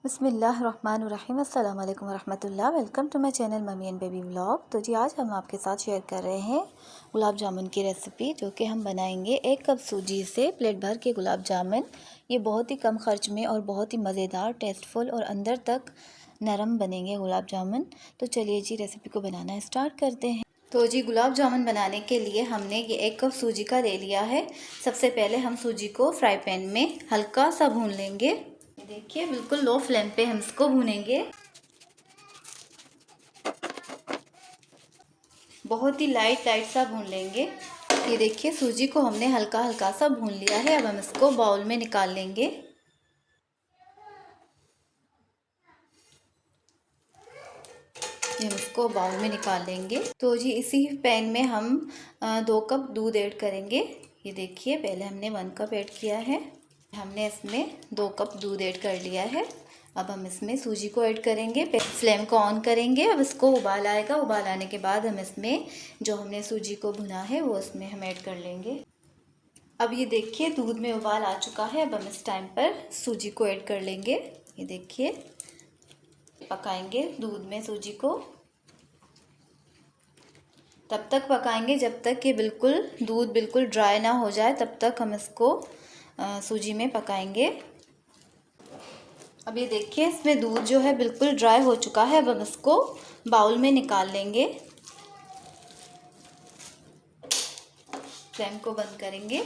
बिस्मिल्लाहिर्रहमानिर्रहीम। अस्सलाम वालेकुम वरहमतुल्लाह। Welcome to my channel mummy and baby vlog. तो जी आज हम आपके साथ शेयर कर रहे हैं गुलाब जामुन की रेसिपी, जो कि हम बनाएंगे 1 कप सूजी से प्लेट भर के गुलाब जामुन। ये बहुत ही कम खर्च में और बहुत ही मज़ेदार, टेस्टफुल और अंदर तक नरम बनेंगे गुलाब जामुन। तो चलिए जी रेसिपी को बनाना स्टार्ट करते हैं। तो जी गुलाब जामुन बनाने के लिए हमने ये 1 कप सूजी का ले लिया है। सबसे पहले हम सूजी को फ्राई पैन में हल्का सा भून लेंगे। देखिए बिल्कुल लो फ्लेम पे हम इसको भूनेंगे। बहुत ही लाइट सा भून लेंगे। ये देखिए सूजी को हमने हल्का हल्का सा भून लिया है। अब हम इसको बाउल में निकाल लेंगे। हम इसको बाउल में निकाल लेंगे। तो जी इसी पैन में हम 2 कप दूध ऐड करेंगे। ये देखिए पहले हमने 1 कप ऐड किया है। हमने इसमें 2 कप दूध ऐड कर लिया है। अब हम इसमें सूजी को ऐड करेंगे। फ्लेम को ऑन करेंगे। अब इसको उबाल आएगा। उबाल आने के बाद हम इसमें जो हमने सूजी को भुना है वो इसमें हम ऐड कर लेंगे। अब ये देखिए दूध में उबाल आ चुका है। अब हम इस टाइम पर सूजी को ऐड कर लेंगे। ये देखिए पकाएंगे दूध में सूजी को। तब तक पकाएंगे जब तक कि दूध बिल्कुल ड्राई ना हो जाए, तब तक हम इसको सूजी में पकाएंगे। अब ये देखिए इसमें दूध जो है बिल्कुल ड्राई हो चुका है। अब हम इसको बाउल में निकाल लेंगे। फ्लेम को बंद करेंगे।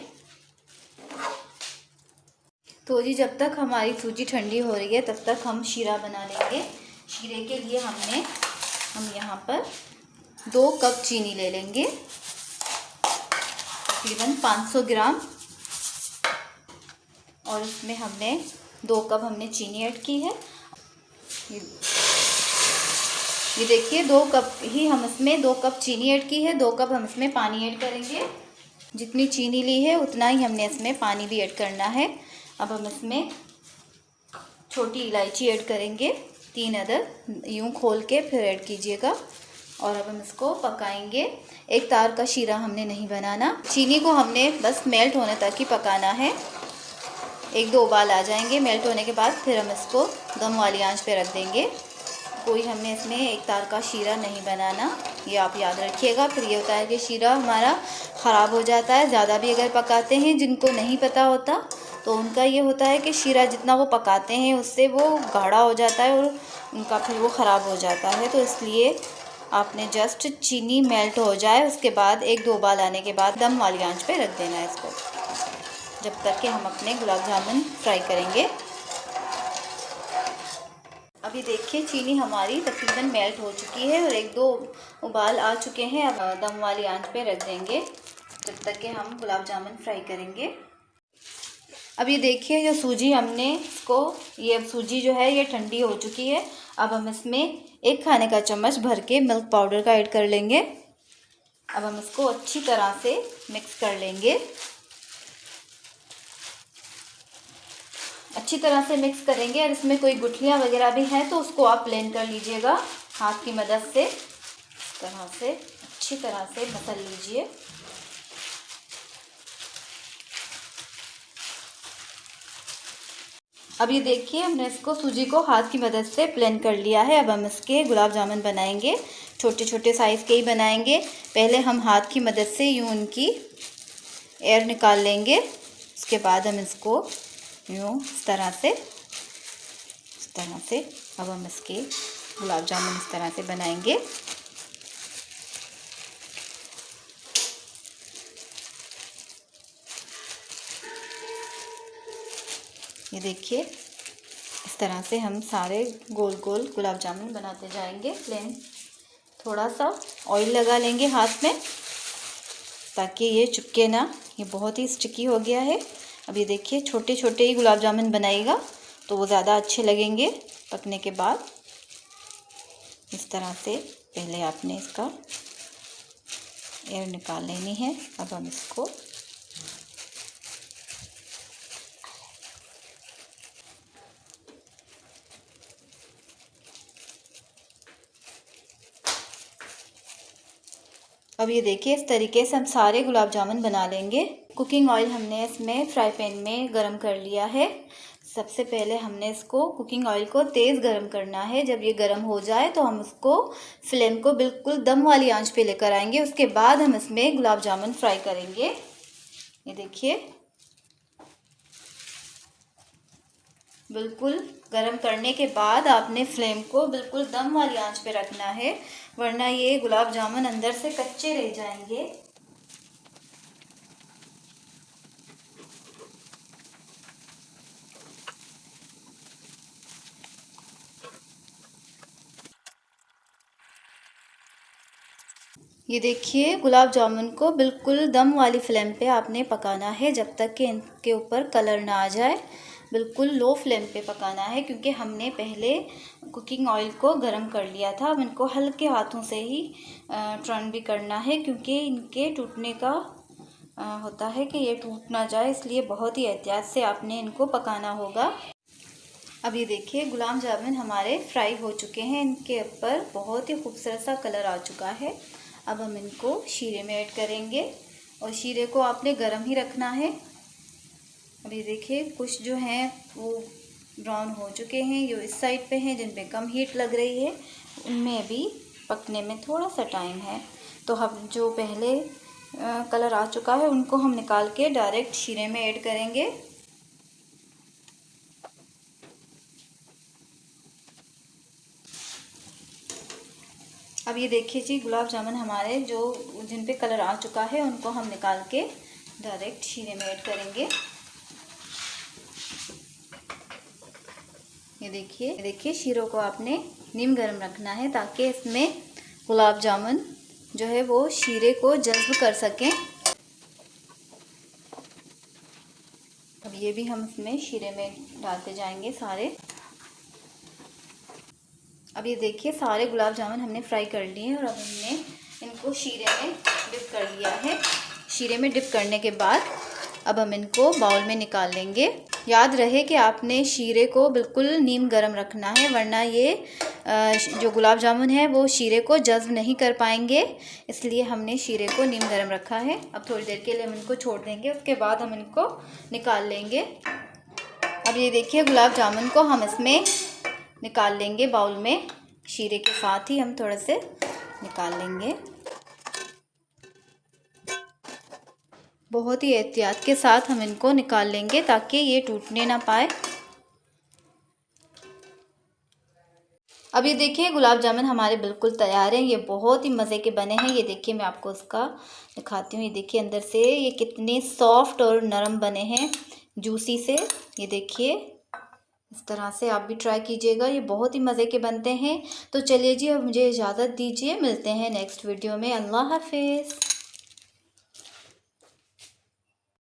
तो जी जब तक हमारी सूजी ठंडी हो रही है तब तक हम शीरा बना लेंगे। शीरे के लिए हम यहाँ पर 2 कप चीनी ले लेंगे, तकरीबन 500 ग्राम। और इसमें हमने 2 कप हमने चीनी ऐड की है। ये देखिए 2 कप ही हम इसमें 2 कप चीनी ऐड की है। 2 कप हम इसमें पानी ऐड करेंगे। जितनी चीनी ली है उतना ही हमने इसमें पानी भी ऐड करना है। अब हम इसमें छोटी इलायची ऐड करेंगे, 3 अदद, यूं खोल के फिर ऐड कीजिएगा। और अब हम इसको पकाएंगे। एक तार का शीरा हमने नहीं बनाना। चीनी को हमने बस मेल्ट होने तक ही पकाना है। 1-2 उबाल आ जाएंगे। मेल्ट होने के बाद फिर हम इसको दम वाली आंच पे रख देंगे। कोई हमने इसमें एक तार का शीरा नहीं बनाना, ये आप याद रखिएगा। फिर ये होता है कि शीरा हमारा ख़राब हो जाता है ज़्यादा भी अगर पकाते हैं। जिनको नहीं पता होता तो उनका ये होता है कि शीरा जितना वो पकाते हैं उससे वो गाढ़ा हो जाता है और उनका फिर वो ख़राब हो जाता है। तो इसलिए आपने जस्ट चीनी मेल्ट हो जाए उसके बाद 1-2 उबाल आने के बाद दम वाली आंच पे रख देना है इसको, जब तक कि हम अपने गुलाब जामुन फ्राई करेंगे। अभी देखिए चीनी हमारी तकरीबन मेल्ट हो चुकी है और 1-2 उबाल आ चुके हैं। अब दम वाली आंच पे रख देंगे जब तक कि हम गुलाब जामुन फ्राई करेंगे। अब ये देखिए जो सूजी हमने ये सूजी जो है ये ठंडी हो चुकी है। अब हम इसमें 1 खाने का चम्मच भर के मिल्क पाउडर का ऐड कर लेंगे। अब हम इसको अच्छी तरह से मिक्स कर लेंगे। अच्छी तरह से मिक्स करेंगे। और इसमें कोई गुठलियाँ वगैरह भी हैं तो उसको आप प्लेन कर लीजिएगा हाथ की मदद से। इस तरह से अच्छी तरह से मसल लीजिए। अब ये देखिए हमने इसको सूजी को हाथ की मदद से प्लेन कर लिया है। अब हम इसके गुलाब जामुन बनाएंगे। छोटे छोटे साइज़ के ही बनाएंगे। पहले हम हाथ की मदद से यूं उनकी एयर निकाल लेंगे। उसके बाद हम इसको यूं इस तरह से अब हम इसके गुलाब जामुन इस तरह से बनाएंगे। ये देखिए इस तरह से हम सारे गोल गोल गुलाब जामुन बनाते जाएंगे। प्लेन थोड़ा सा ऑयल लगा लेंगे हाथ में ताकि ये चिपके ना। ये बहुत ही स्टिकी हो गया है। अब ये देखिए छोटे छोटे ही गुलाब जामुन बनाइएगा तो वो ज़्यादा अच्छे लगेंगे पकने के बाद। इस तरह से पहले आपने इसका एयर निकाल लेनी है। अब हम इसको अब ये देखिए इस तरीके से हम सारे गुलाब जामुन बना लेंगे। कुकिंग ऑयल हमने इसमें फ्राई पैन में गरम कर लिया है। सबसे पहले हमने इसको कुकिंग ऑयल को तेज़ गरम करना है। जब ये गरम हो जाए तो हम उसको फ्लेम को बिल्कुल दम वाली आंच पे लेकर आएंगे। उसके बाद हम इसमें गुलाब जामुन फ्राई करेंगे। ये देखिए, बिल्कुल गरम करने के बाद आपने फ्लेम को बिल्कुल दम वाली आंच पे रखना है, वरना ये गुलाब जामुन अंदर से कच्चे रह जाएंगे। ये देखिए, गुलाब जामुन को बिल्कुल दम वाली फ्लेम पे आपने पकाना है जब तक कि इनके ऊपर कलर ना आ जाए। बिल्कुल लो फ्लेम पे पकाना है, क्योंकि हमने पहले कुकिंग ऑयल को गरम कर लिया था। अब इनको हल्के हाथों से ही टर्न भी करना है, क्योंकि इनके टूटने का होता है कि ये टूट ना जाए, इसलिए बहुत ही एहतियात से आपने इनको पकाना होगा। अब ये देखिए, गुलाब जामुन हमारे फ्राई हो चुके हैं। इनके ऊपर बहुत ही खूबसूरत सा कलर आ चुका है। अब हम इनको शीरे में ऐड करेंगे, और शीरे को आपने गरम ही रखना है। अब ये देखिए, कुछ जो हैं वो ब्राउन हो चुके हैं, जो इस साइड पे हैं जिन पे कम हीट लग रही है, उनमें अभी पकने में थोड़ा सा टाइम है। तो हम जो पहले कलर आ चुका है उनको हम निकाल के डायरेक्ट शीरे में ऐड करेंगे। अब ये देखिए जी, गुलाब जामुन हमारे जो जिन पे कलर आ चुका है उनको हम निकाल के डायरेक्ट शीरे में ऐड करेंगे। ये देखिए, शीरों को आपने नीम गर्म रखना है, ताकि इसमें गुलाब जामुन जो है वो शीरे को जज्ब कर सकें। अब ये भी हम इसमें शीरे में डालते जाएंगे सारे। अब ये देखिए, सारे गुलाब जामुन हमने फ्राई कर लिए हैं, और अब हमने इनको शीरे में डिप कर लिया है। शीरे में डिप करने के बाद अब हम इनको बाउल में निकाल लेंगे। याद रहे कि आपने शीरे को बिल्कुल नीम गर्म रखना है, वरना ये जो गुलाब जामुन है वो शीरे को जज्ब नहीं कर पाएंगे, इसलिए हमने शीरे को नीम गर्म रखा है। अब थोड़ी देर के लिए हम इनको छोड़ देंगे, उसके बाद हम इनको निकाल लेंगे। अब ये देखिए, गुलाब जामुन को हम इसमें निकाल लेंगे बाउल में, शीरे के साथ ही हम थोड़े से निकाल लेंगे। बहुत ही एहतियात के साथ हम इनको निकाल लेंगे, ताकि ये टूटने ना पाए। अब ये देखिए, गुलाब जामुन हमारे बिल्कुल तैयार हैं। ये बहुत ही मज़े के बने हैं। ये देखिए, मैं आपको उसका दिखाती हूँ। ये देखिए, अंदर से ये कितने सॉफ्ट और नरम बने हैं, जूसी से। ये देखिए, इस तरह से आप भी ट्राई कीजिएगा, ये बहुत ही मज़े के बनते हैं। तो चलिए जी, अब मुझे इजाज़त दीजिए, मिलते हैं नेक्स्ट वीडियो में। अल्लाह हाफिज़।